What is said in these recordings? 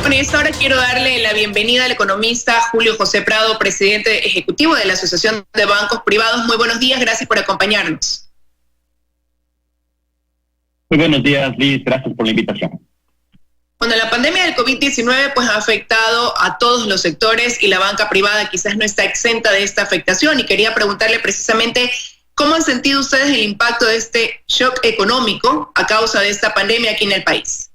Bueno, y esta hora quiero darle la bienvenida al economista Julio José Prado, presidente ejecutivo de la Asociación de Bancos Privados. Muy buenos días, gracias por acompañarnos. Muy buenos días, Liz, gracias por la invitación. Bueno, la pandemia del COVID-19 pues ha afectado a todos los sectores y la banca privada quizás no está exenta de esta afectación, y quería preguntarle precisamente cómo han sentido ustedes el impacto de este shock económico a causa de esta pandemia aquí en el país.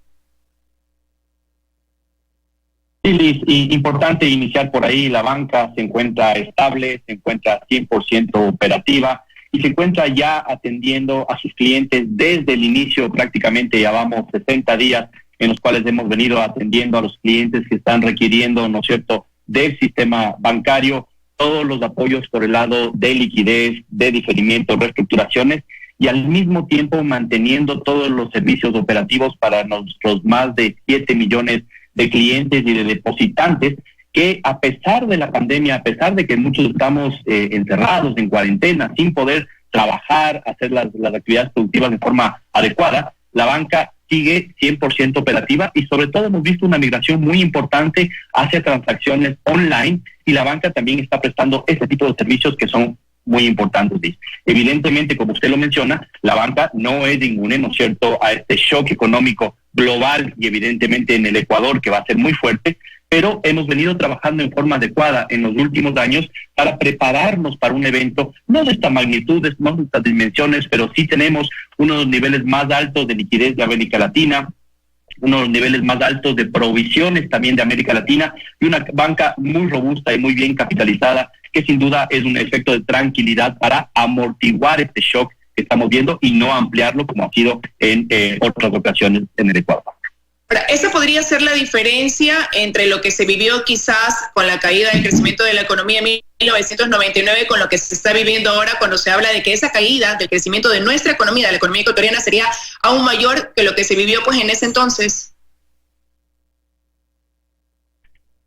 Sí, Liz, importante iniciar por ahí. La banca se encuentra estable, se encuentra 100% operativa y se encuentra ya atendiendo a sus clientes desde el inicio. Prácticamente ya vamos 60 días en los cuales hemos venido atendiendo a los clientes que están requiriendo, ¿no es cierto?, del sistema bancario, todos los apoyos por el lado de liquidez, de diferimiento, reestructuraciones, y al mismo tiempo manteniendo todos los servicios operativos para nuestros más de 7 millones de clientes y de depositantes que, a pesar de la pandemia, a pesar de que muchos estamos encerrados en cuarentena, sin poder trabajar, hacer las actividades productivas de forma adecuada, la banca sigue 100% operativa, y sobre todo hemos visto una migración muy importante hacia transacciones online, y la banca también está prestando este tipo de servicios que son muy importantes. Evidentemente, como usted lo menciona, la banca no es inmune, ¿no es cierto?, a este shock económico global, y evidentemente en el Ecuador, que va a ser muy fuerte, pero hemos venido trabajando en forma adecuada en los últimos años para prepararnos para un evento, no de esta magnitud, no de estas dimensiones, pero sí tenemos uno de los niveles más altos de liquidez de América Latina, uno de los niveles más altos de provisiones también de América Latina, y una banca muy robusta y muy bien capitalizada, que sin duda es un efecto de tranquilidad para amortiguar este shock que estamos viendo y no ampliarlo como ha sido en otras ocasiones en el Ecuador. ¿Esa podría ser la diferencia entre lo que se vivió quizás con la caída del crecimiento de la economía en 1999 con lo que se está viviendo ahora, cuando se habla de que esa caída del crecimiento de nuestra economía, de la economía ecuatoriana, sería aún mayor que lo que se vivió pues en ese entonces?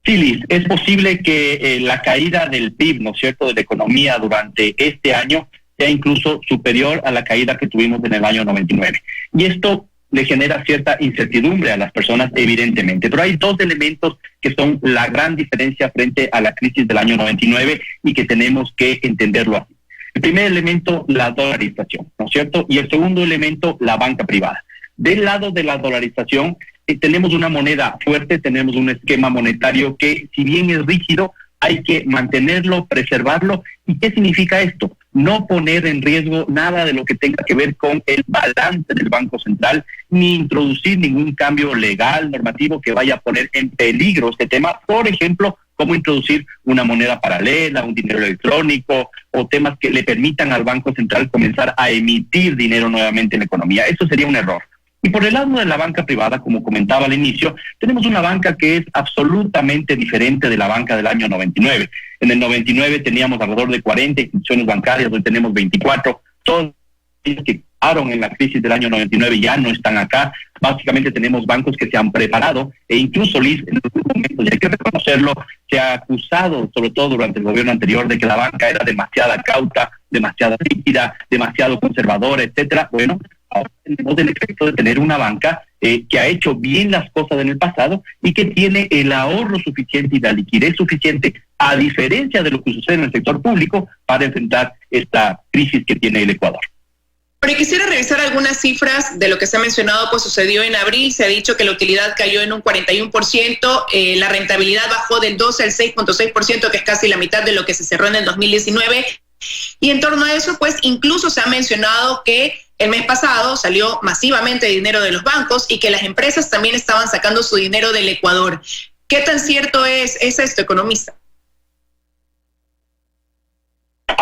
Sí, Liz, es posible que la caída del PIB, ¿no es cierto?, de la economía durante este año sea incluso superior a la caída que tuvimos en el año 99. Y esto le genera cierta incertidumbre a las personas, evidentemente. Pero hay dos elementos que son la gran diferencia frente a la crisis del año 99 y que tenemos que entenderlo así. El primer elemento, la dolarización, ¿no es cierto? Y el segundo elemento, la banca privada. Del lado de la dolarización, tenemos una moneda fuerte, tenemos un esquema monetario que, si bien es rígido, hay que mantenerlo, preservarlo. ¿Y qué significa esto? No poner en riesgo nada de lo que tenga que ver con el balance del Banco Central, ni introducir ningún cambio legal, normativo, que vaya a poner en peligro este tema. Por ejemplo, cómo introducir una moneda paralela, un dinero electrónico, o temas que le permitan al Banco Central comenzar a emitir dinero nuevamente en la economía. Eso sería un error. Y por el lado de la banca privada, como comentaba al inicio, tenemos una banca que es absolutamente diferente de la banca del año 99. En el 99 teníamos alrededor de 40 instituciones bancarias, hoy tenemos 24. Todos los que quedaron en la crisis del año 99 ya no están acá. Básicamente tenemos bancos que se han preparado, e incluso, Liz, en algún momento, y hay que reconocerlo, se ha acusado, sobre todo durante el gobierno anterior, de que la banca era demasiada cauta, demasiado líquida, demasiado conservadora, etcétera. Bueno, ahora tenemos el efecto de tener una banca que ha hecho bien las cosas en el pasado y que tiene el ahorro suficiente y la liquidez suficiente, a diferencia de lo que sucede en el sector público, para enfrentar esta crisis que tiene el Ecuador. Pero quisiera revisar algunas cifras de lo que se ha mencionado, pues sucedió en abril. Se ha dicho que la utilidad cayó en un 41%, la rentabilidad bajó del 12 al 6.6%, que es casi la mitad de lo que se cerró en el 2019. Y en torno a eso, pues incluso se ha mencionado que el mes pasado salió masivamente dinero de los bancos y que las empresas también estaban sacando su dinero del Ecuador. ¿Qué tan cierto es esto, economista?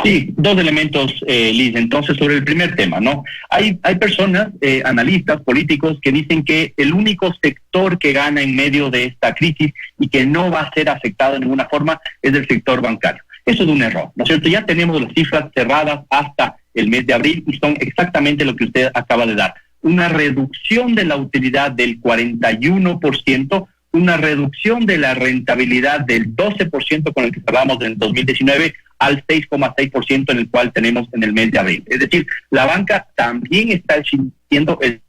Sí, dos elementos, Liz. Entonces, sobre el primer tema, ¿no? Hay personas, analistas, políticos, que dicen que el único sector que gana en medio de esta crisis y que no va a ser afectado de ninguna forma es el sector bancario. Eso es un error, ¿no es cierto? Ya tenemos las cifras cerradas hasta el mes de abril y son exactamente lo que usted acaba de dar. Una reducción de la utilidad del 41%, una reducción de la rentabilidad del 12% con el que cerramos en el 2019 al 6,6% en el cual tenemos en el mes de abril. Es decir, la banca también está sintiendo el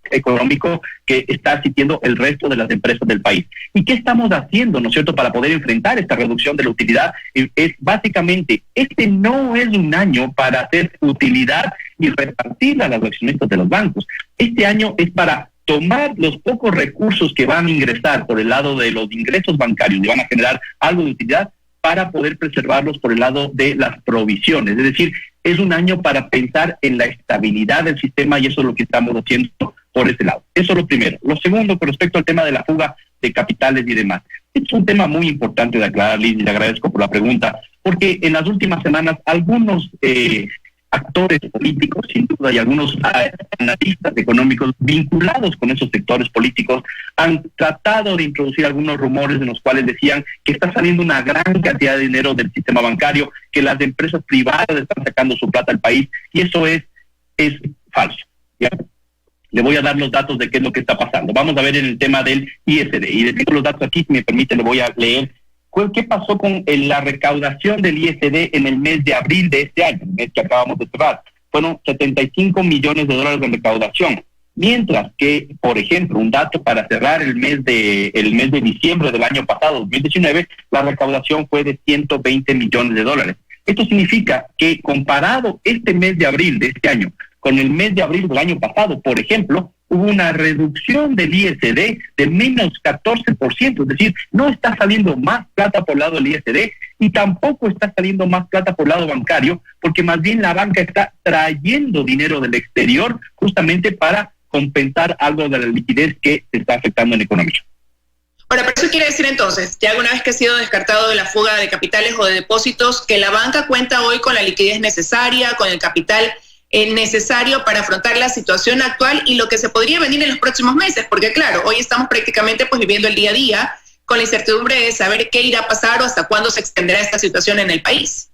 económico que está asistiendo el resto de las empresas del país. ¿Y qué estamos haciendo, no es cierto, para poder enfrentar esta reducción de la utilidad? Es básicamente, este no es un año para hacer utilidad y repartirla a los accionistas de los bancos. Este año es para tomar los pocos recursos que van a ingresar por el lado de los ingresos bancarios y van a generar algo de utilidad para poder preservarlos por el lado de las provisiones. Es decir, es un año para pensar en la estabilidad del sistema y eso es lo que estamos haciendo por ese lado. Eso es lo primero. Lo segundo, con respecto al tema de la fuga de capitales y demás. Es un tema muy importante de aclarar, Liz, y le agradezco por la pregunta, porque en las últimas semanas algunos actores políticos, sin duda, y algunos analistas económicos vinculados con esos sectores políticos han tratado de introducir algunos rumores en los cuales decían que está saliendo una gran cantidad de dinero del sistema bancario, que las empresas privadas están sacando su plata al país, y eso es falso, ¿ya? Le voy a dar los datos de qué es lo que está pasando. Vamos a ver en el tema del ISD, y les digo los datos aquí, si me permite, le voy a leer. ¿Qué pasó con la recaudación del ISD en el mes de abril de este año, el mes que acabamos de cerrar? Fueron 75 millones de dólares de recaudación. Mientras que, por ejemplo, un dato para cerrar el mes de diciembre del año pasado, 2019, la recaudación fue de 120 millones de dólares. Esto significa que comparado este mes de abril de este año con el mes de abril del año pasado, por ejemplo, hubo una reducción del ISD de menos 14%, es decir, no está saliendo más plata por el lado del ISD y tampoco está saliendo más plata por el lado bancario, porque más bien la banca está trayendo dinero del exterior justamente para compensar algo de la liquidez que se está afectando en la economía. Ahora, pero eso quiere decir entonces, ya una vez que ha sido descartado de la fuga de capitales o de depósitos, que la banca cuenta hoy con la liquidez necesaria, con el capital necesario para afrontar la situación actual y lo que se podría venir en los próximos meses, porque claro, hoy estamos prácticamente pues viviendo el día a día con la incertidumbre de saber qué irá a pasar o hasta cuándo se extenderá esta situación en el país.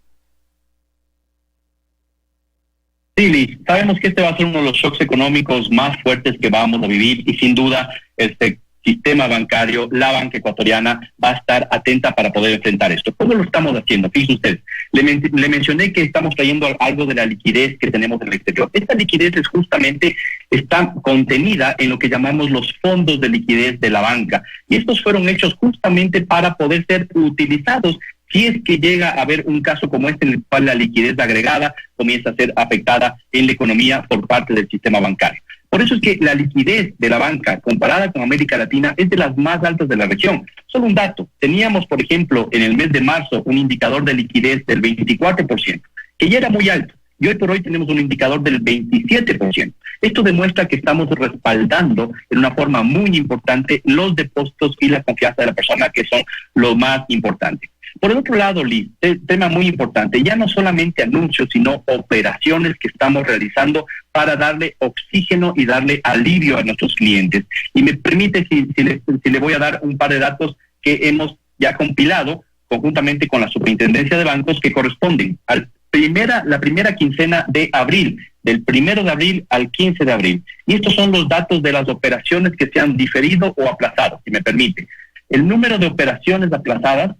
Sí, Liz, sabemos que este va a ser uno de los shocks económicos más fuertes que vamos a vivir y sin duda este sistema bancario, la banca ecuatoriana va a estar atenta para poder enfrentar esto. ¿Cómo lo estamos haciendo? Fíjense ustedes, le mencioné que estamos trayendo algo de la liquidez que tenemos en el exterior. Esta liquidez es justamente, está contenida en lo que llamamos los fondos de liquidez de la banca. Y estos fueron hechos justamente para poder ser utilizados si es que llega a haber un caso como este en el cual la liquidez agregada comienza a ser afectada en la economía por parte del sistema bancario. Por eso es que la liquidez de la banca comparada con América Latina es de las más altas de la región. Solo un dato, teníamos por ejemplo en el mes de marzo un indicador de liquidez del 24%, que ya era muy alto, y hoy por hoy tenemos un indicador del 27%. Esto demuestra que estamos respaldando en una forma muy importante los depósitos y la confianza de la persona, que son lo más importante. Por el otro lado, Liz, tema muy importante, ya no solamente anuncios, sino operaciones que estamos realizando para darle oxígeno y darle alivio a nuestros clientes. Y me permite, si le voy a dar un par de datos que hemos ya compilado conjuntamente con la Superintendencia de Bancos que corresponden a la primera quincena de abril, del 1 de abril al 15 de abril. Y estos son los datos de las operaciones que se han diferido o aplazado, si me permite. El número de operaciones aplazadas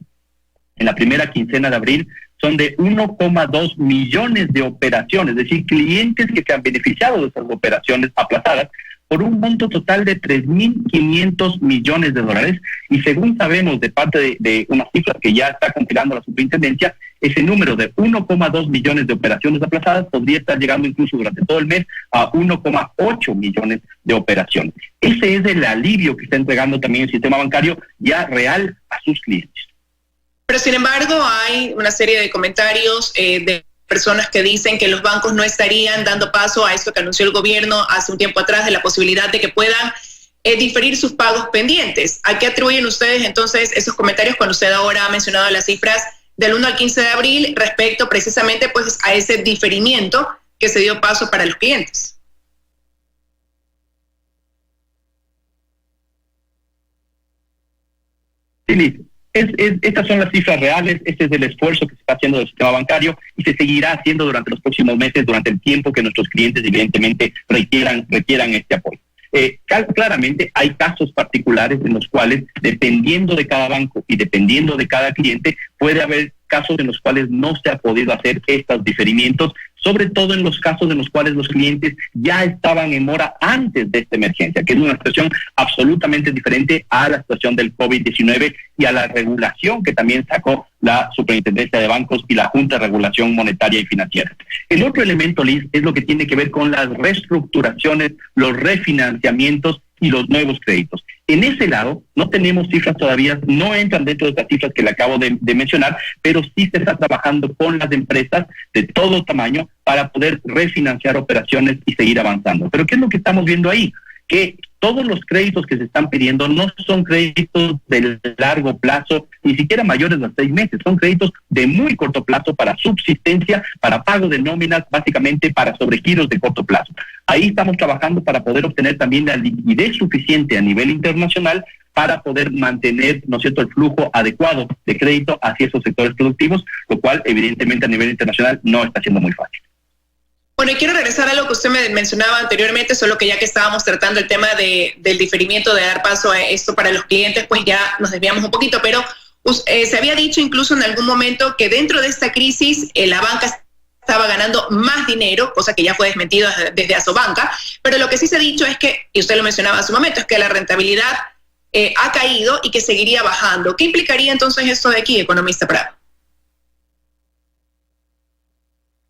en la primera quincena de abril son de 1,2 millones de operaciones, es decir, clientes que se han beneficiado de esas operaciones aplazadas por un monto total de 3.500 millones de dólares. Y según sabemos de parte de una cifra que ya está compilando la superintendencia, ese número de 1,2 millones de operaciones aplazadas podría estar llegando incluso durante todo el mes a 1,8 millones de operaciones. Ese es el alivio que está entregando también el sistema bancario ya real a sus clientes. Pero sin embargo hay una serie de comentarios de personas que dicen que los bancos no estarían dando paso a esto que anunció el gobierno hace un tiempo atrás de la posibilidad de que puedan diferir sus pagos pendientes. ¿A qué atribuyen ustedes entonces esos comentarios cuando usted ahora ha mencionado las cifras del 1 al 15 de abril respecto precisamente pues a ese diferimiento que se dio paso para los clientes? Sí, estas son las cifras reales, este es el esfuerzo que se está haciendo del sistema bancario y se seguirá haciendo durante los próximos meses, durante el tiempo que nuestros clientes evidentemente requieran este apoyo. Claramente hay casos particulares en los cuales, dependiendo de cada banco y dependiendo de cada cliente, puede haber casos en los cuales no se ha podido hacer estos diferimientos, sobre todo en los casos en los cuales los clientes ya estaban en mora antes de esta emergencia, que es una situación absolutamente diferente a la situación del COVID-19 y a la regulación que también sacó la Superintendencia de Bancos y la Junta de Regulación Monetaria y Financiera. El otro elemento, Liz, es lo que tiene que ver con las reestructuraciones, los refinanciamientos y los nuevos créditos. En ese lado no tenemos cifras todavía, no entran dentro de estas cifras que le acabo de mencionar, pero sí se está trabajando con las empresas de todo tamaño para poder refinanciar operaciones y seguir avanzando. Pero ¿qué es lo que estamos viendo ahí? Que todos los créditos que se están pidiendo no son créditos de largo plazo, ni siquiera mayores de 6 meses, son créditos de muy corto plazo para subsistencia, para pago de nóminas, básicamente para sobregiros de corto plazo. Ahí estamos trabajando para poder obtener también la liquidez suficiente a nivel internacional para poder mantener, ¿no es cierto?, el flujo adecuado de crédito hacia esos sectores productivos, lo cual evidentemente a nivel internacional no está siendo muy fácil. Bueno, y quiero regresar a lo que usted me mencionaba anteriormente, solo que ya que estábamos tratando el tema del diferimiento, de dar paso a esto para los clientes, pues ya nos desviamos un poquito, pero se había dicho incluso en algún momento que dentro de esta crisis la banca estaba ganando más dinero, cosa que ya fue desmentido desde Asobanca, pero lo que sí se ha dicho es que, y usted lo mencionaba hace un momento, es que la rentabilidad ha caído y que seguiría bajando. ¿Qué implicaría entonces esto de aquí, economista Prado?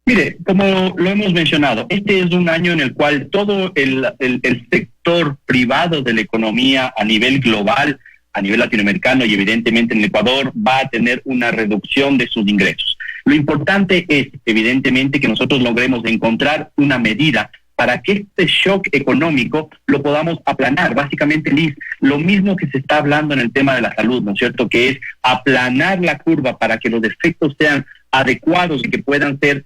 Mire, como lo hemos mencionado, este es un año en el cual todo el sector privado de la economía a nivel global, a nivel latinoamericano y evidentemente en el Ecuador va a tener una reducción de sus ingresos. Lo importante es, evidentemente, que nosotros logremos encontrar una medida para que este shock económico lo podamos aplanar. Básicamente, Liz, lo mismo que se está hablando en el tema de la salud, ¿no es cierto?, que es aplanar la curva para que los efectos sean adecuados y que puedan ser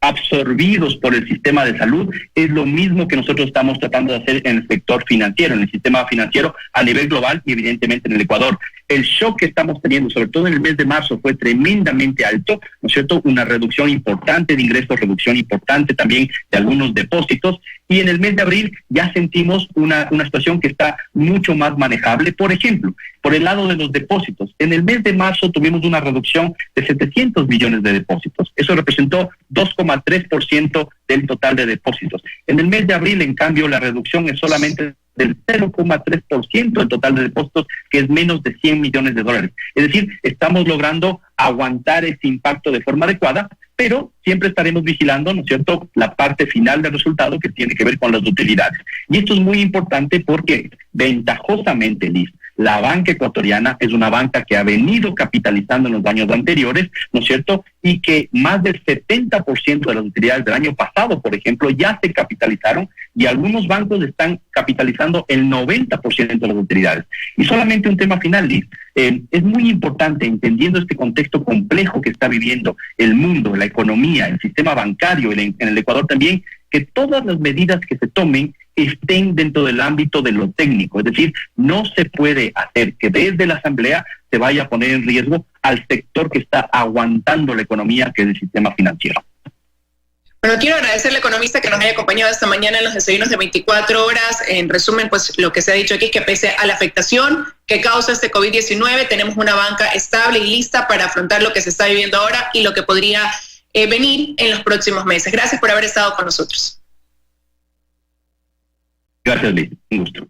absorbidos por el sistema de salud, es lo mismo que nosotros estamos tratando de hacer en el sector financiero, en el sistema financiero a nivel global y evidentemente en el Ecuador. El shock que estamos teniendo, sobre todo en el mes de marzo, fue tremendamente alto, ¿no es cierto? Una reducción importante de ingresos, reducción importante también de algunos depósitos, y en el mes de abril ya sentimos una situación que está mucho más manejable. Por ejemplo, por el lado de los depósitos, en el mes de marzo tuvimos una reducción de 700 millones de depósitos. Eso representó 2,3% del total de depósitos. En el mes de abril, en cambio, la reducción es solamente del 0,3% del total de depósitos, que es menos de 100 millones de dólares. Es decir, estamos logrando aguantar ese impacto de forma adecuada, pero siempre estaremos vigilando, ¿no es cierto?, la parte final del resultado que tiene que ver con las utilidades. Y esto es muy importante porque, ventajosamente, Liz, la banca ecuatoriana es una banca que ha venido capitalizando en los años anteriores, ¿no es cierto?, y que más del 70% de las utilidades del año pasado, por ejemplo, ya se capitalizaron, y algunos bancos están capitalizando el 90% de las utilidades. Y solamente un tema final, Liz. Es muy importante, entendiendo este contexto complejo que está viviendo el mundo, la economía, el sistema bancario, en el Ecuador también, que todas las medidas que se tomen estén dentro del ámbito de lo técnico. Es decir, no se puede hacer que desde la Asamblea se vaya a poner en riesgo al sector que está aguantando la economía, que es el sistema financiero. Bueno, quiero agradecerle al economista que nos haya acompañado esta mañana en los desayunos de 24 horas. En resumen, pues lo que se ha dicho aquí es que pese a la afectación que causa este COVID-19, tenemos una banca estable y lista para afrontar lo que se está viviendo ahora y lo que podría venir en los próximos meses. Gracias por haber estado con nosotros. Gracias, Liz. Un gusto.